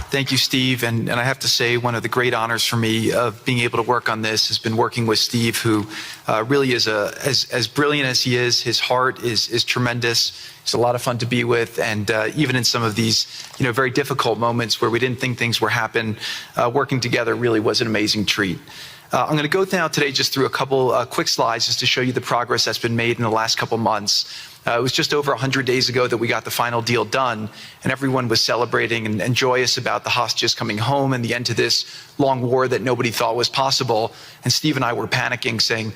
Thank you, Steve. And I have to say, one of the great honors for me of being able to work on this has been working with Steve, who really is as brilliant as he is. His heart is tremendous. He's a lot of fun to be with. And even in some of these, very difficult moments where we didn't think things were happening, working together really was an amazing treat. I'm going to go now today just through a couple quick slides just to show you the progress that's been made in the last couple months. It was just over 100 days ago that we got the final deal done, and everyone was celebrating and joyous about the hostages coming home and the end to this long war that nobody thought was possible. And Steve and I were panicking, saying,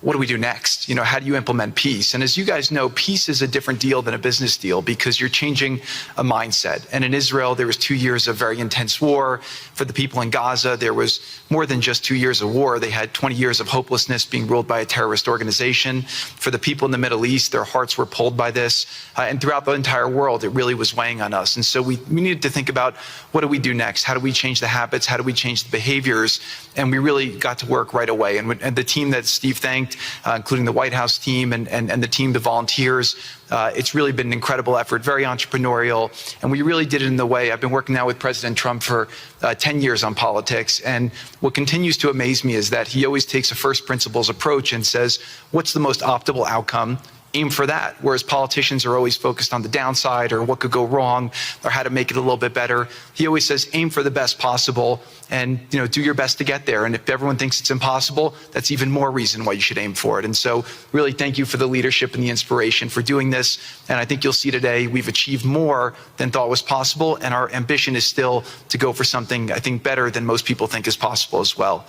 what do we do next? How do you implement peace? And as you guys know, peace is a different deal than a business deal because you're changing a mindset. And in Israel, there was 2 years of very intense war. For the people in Gaza, there was more than just 2 years of war. They had 20 years of hopelessness, being ruled by a terrorist organization. For the people in the Middle East, their hearts were pulled by this. And throughout the entire world, it really was weighing on us. And so we needed to think about, what do we do next? How do we change the habits? How do we change the behaviors? And we really got to work right away. And the team that Steve thanked, including the White House team and the team, the volunteers. It's really been an incredible effort, very entrepreneurial, and we really did it in the way. I've been working now with President Trump for 10 years on politics, and what continues to amaze me is that he always takes a first principles approach and says, what's the most optimal outcome? Aim for that. Whereas politicians are always focused on the downside or what could go wrong or how to make it a little bit better. He always says, aim for the best possible and do your best to get there. And if everyone thinks it's impossible, that's even more reason why you should aim for it. And so really thank you for the leadership and the inspiration for doing this. And I think you'll see today we've achieved more than thought was possible. And our ambition is still to go for something, I think, better than most people think is possible as well.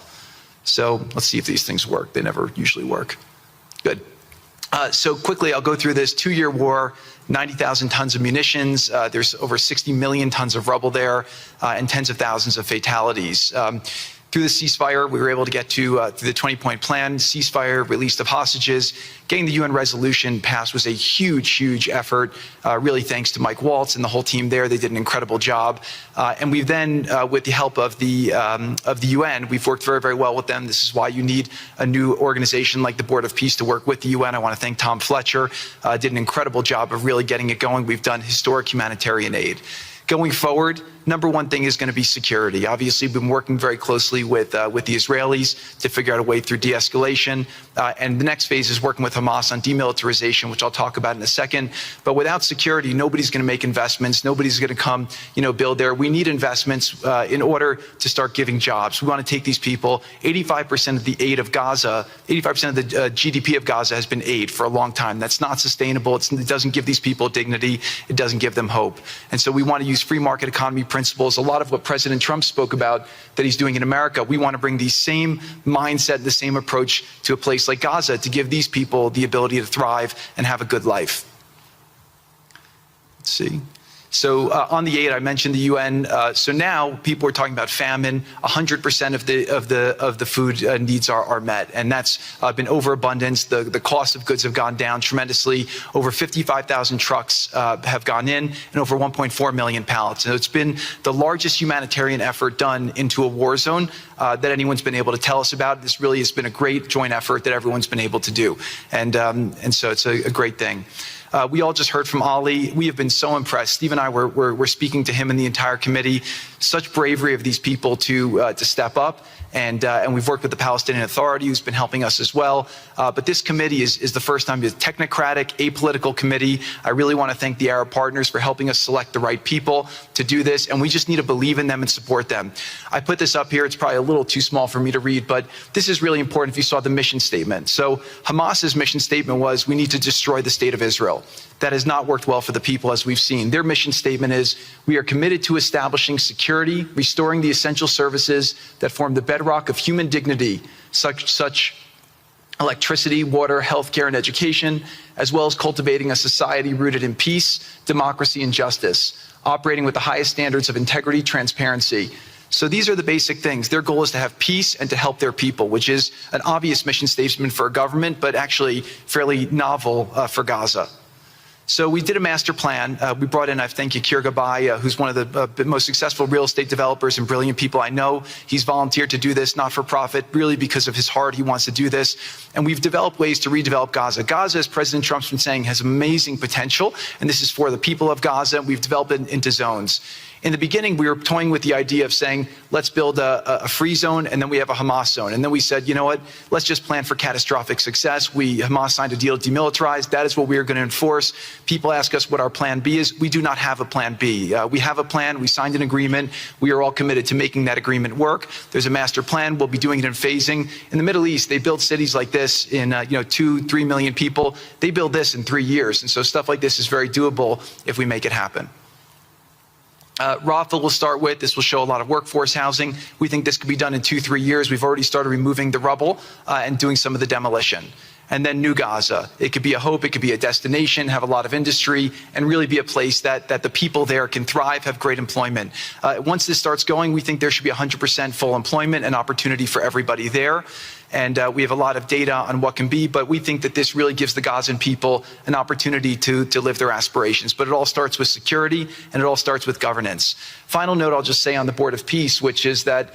So let's see if these things work. They never usually work. Good. So quickly, I'll go through this 2-year war, 90,000 tons of munitions. There's over 60 million tons of rubble there and tens of thousands of fatalities. Through the ceasefire, we were able to get to through the 20-point plan, ceasefire, release of hostages. Getting the UN resolution passed was a huge, huge effort, really thanks to Mike Waltz and the whole team there. They did an incredible job. And we've then, with the help of the UN, we've worked very, very well with them. This is why you need a new organization like the Board of Peace to work with the UN. I want to thank Tom Fletcher, did an incredible job of really getting it going. We've done historic humanitarian aid. Going forward, number one thing is going to be security. Obviously, we've been working very closely with the Israelis to figure out a way through de-escalation. And the next phase is working with Hamas on demilitarization, which I'll talk about in a second. But without security, nobody's going to make investments. Nobody's going to come, build there. We need investments in order to start giving jobs. We want to take these people. 85% of the aid of Gaza, 85% of the GDP of Gaza has been aid for a long time. That's not sustainable. It doesn't give these people dignity. It doesn't give them hope. And so we want to use free market economy principles, a lot of what President Trump spoke about that he's doing in America. We want to bring the same mindset, the same approach to a place like Gaza to give these people the ability to thrive and have a good life. Let's see. So on the aid, I mentioned the UN. So now people are talking about famine. 100% of the food needs are met, and that's been overabundance. The cost of goods have gone down tremendously. Over 55,000 trucks have gone in, and over 1.4 million pallets. And it's been the largest humanitarian effort done into a war zone that anyone's been able to tell us about. This really has been a great joint effort that everyone's been able to do, and so it's a great thing. We all just heard from Ali. We have been so impressed. Steve and I were speaking to him and the entire committee. Such bravery of these people to step up. And we've worked with the Palestinian Authority, who's been helping us as well. But this committee is the first time it's a technocratic, apolitical committee. I really want to thank the Arab partners for helping us select the right people to do this. And we just need to believe in them and support them. I put this up here. It's probably a little too small for me to read, but this is really important if you saw the mission statement. So Hamas's mission statement was, we need to destroy the state of Israel. That has not worked well for the people, as we've seen. Their mission statement is, we are committed to establishing security, restoring the essential services that form the bedrock of human dignity, such electricity, water, healthcare, and education, as well as cultivating a society rooted in peace, democracy, and justice, operating with the highest standards of integrity, transparency. So these are the basic things. Their goal is to have peace and to help their people, which is an obvious mission statement for a government, but actually fairly novel for Gaza. So we did a master plan. We brought in, I thank Yakir Gabay, who's one of the most successful real estate developers and brilliant people I know. He's volunteered to do this, not for profit, really because of his heart. He wants to do this. And we've developed ways to redevelop Gaza. Gaza, as President Trump's been saying, has amazing potential. And this is for the people of Gaza. We've developed it into zones. In the beginning, we were toying with the idea of saying, let's build a free zone, and then we have a Hamas zone. And then we said, you know what, let's just plan for catastrophic success. Hamas signed a deal to demilitarize. That is what we are going to enforce. People ask us what our plan B is. We do not have a plan B. We have a plan. We signed an agreement. We are all committed to making that agreement work. There's a master plan. We'll be doing it in phasing. In the Middle East, they build cities like this in 2-3 million people. They build this in 3 years. And so stuff like this is very doable if we make it happen. Rafa will start with. This will show a lot of workforce housing. We think this could be done in 2-3 years. We've already started removing the rubble and doing some of the demolition. And then New Gaza. It could be a hope, it could be a destination, have a lot of industry, and really be a place that the people there can thrive, have great employment. Once this starts going, we think there should be 100% full employment and opportunity for everybody there. And we have a lot of data on what can be, but we think that this really gives the Gazan people an opportunity to live their aspirations. But it all starts with security, and it all starts with governance. Final note I'll just say on the Board of Peace, which is that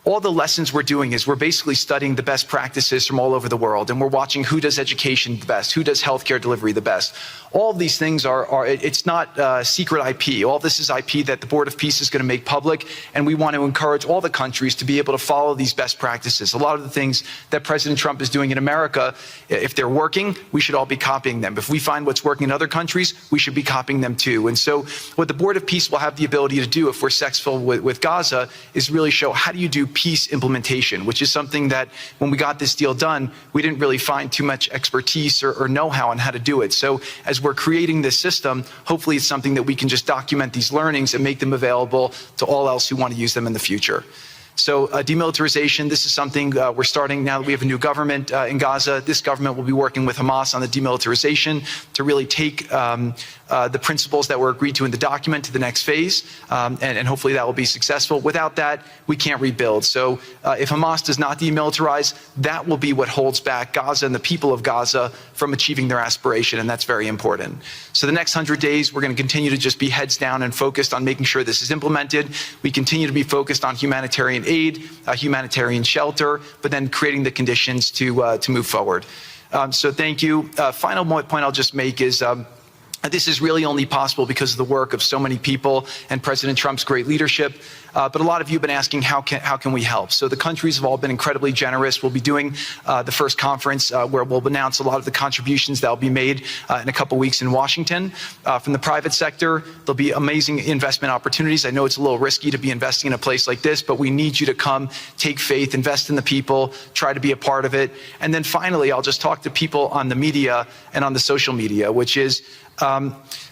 all the lessons we're doing is we're basically studying the best practices from all over the world, and we're watching who does education the best, who does healthcare delivery the best. All of these things it's not secret IP. All this is IP that the Board of Peace is going to make public, and we want to encourage all the countries to be able to follow these best practices. A lot of the things that President Trump is doing in America, if they're working, we should all be copying them. If we find what's working in other countries, we should be copying them too. And so what the Board of Peace will have the ability to do if we're successful with Gaza is really show how do you do peace implementation, which is something that when we got this deal done, we didn't really find too much expertise or know-how on how to do it. So as we're creating this system, hopefully it's something that we can just document these learnings and make them available to all else who want to use them in the future. So demilitarization, this is something we're starting now that we have a new government in Gaza. This government will be working with Hamas on the demilitarization to really take the principles that were agreed to in the document to the next phase, and hopefully that will be successful. Without that, we can't rebuild. So if Hamas does not demilitarize, that will be what holds back Gaza and the people of Gaza from achieving their aspiration, and that's very important. So the next 100 days, we're going to continue to just be heads down and focused on making sure this is implemented. We continue to be focused on humanitarian aid, humanitarian shelter, but then creating the conditions to move forward. So thank you. Final point I'll just make is this is really only possible because of the work of so many people and President Trump's great leadership. But a lot of you have been asking, how can we help? So the countries have all been incredibly generous. We'll be doing the first conference where we'll announce a lot of the contributions that will be made in a couple weeks in Washington. From the private sector, there'll be amazing investment opportunities. I know it's a little risky to be investing in a place like this, but we need you to come, take faith, invest in the people, try to be a part of it. And then finally, I'll just talk to people on the media and on the social media, which is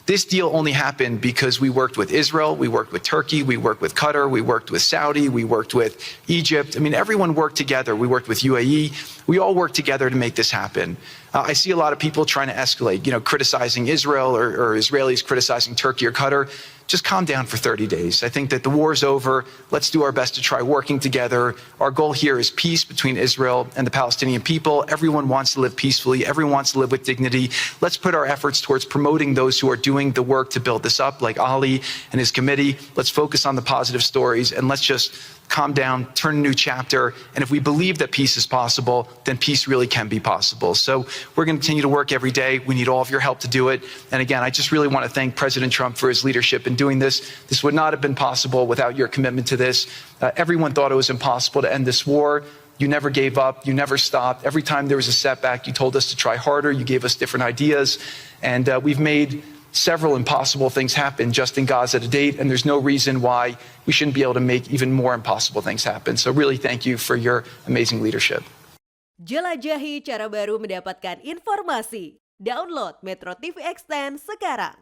this deal only happened because we worked with Israel, we worked with Turkey, we worked with Qatar, we worked with Saudi, we worked with Egypt. I mean, everyone worked together. We worked with UAE. We all worked together to make this happen. I see a lot of people trying to escalate, criticizing Israel or Israelis criticizing Turkey or Qatar. Just calm down for 30 days. I think that the war is over. Let's do our best to try working together. Our goal here is peace between Israel and the Palestinian people. Everyone wants to live peacefully. Everyone wants to live with dignity. Let's put our efforts towards promoting those who are doing the work to build this up, like Ali and his committee. Let's focus on the positive stories, and let's just calm down, turn a new chapter. And if we believe that peace is possible, then peace really can be possible. So we're going to continue to work every day. We need all of your help to do it. And again, I just really want to thank President Trump for his leadership in doing this. This would not have been possible without your commitment to this. Everyone thought it was impossible to end this war. You never gave up. You never stopped. Every time there was a setback, you told us to try harder. You gave us different ideas. And we've made several impossible things happen just in Gaza to date, and there's no reason why we shouldn't be able to make even more impossible things happen. So really thank you for your amazing leadership. Jelajahi cara baru mendapatkan informasi. Download Metro TV Extend sekarang.